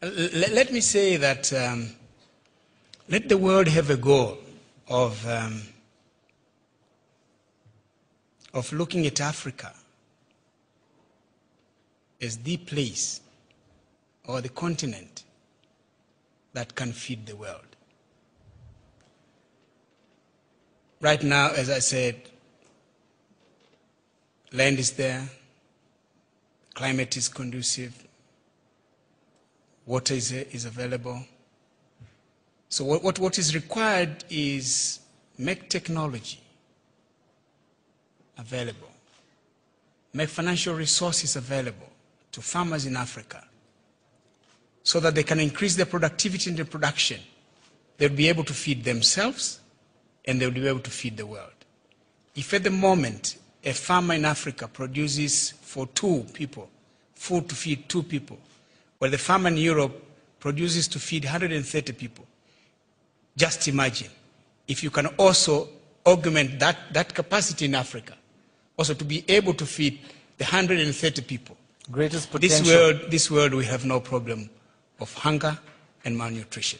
Let me say that let the world have a goal of looking at Africa as the place or the continent that can feed the world. Right now, as I said, land is there, climate is conducive, water is available. So what is required is make technology available, make financial resources available to farmers in Africa so that they can increase their productivity and their production. They'll be able to feed themselves and they'll be able to feed the world. If at the moment a farmer in Africa produces for 2 people, food to feed 2 people, while the farmer in Europe produces to feed 130 people, just imagine if you can also augment that capacity in Africa, also to be able to feed the 130 people. Greatest potential. This world, we have no problem of hunger and malnutrition.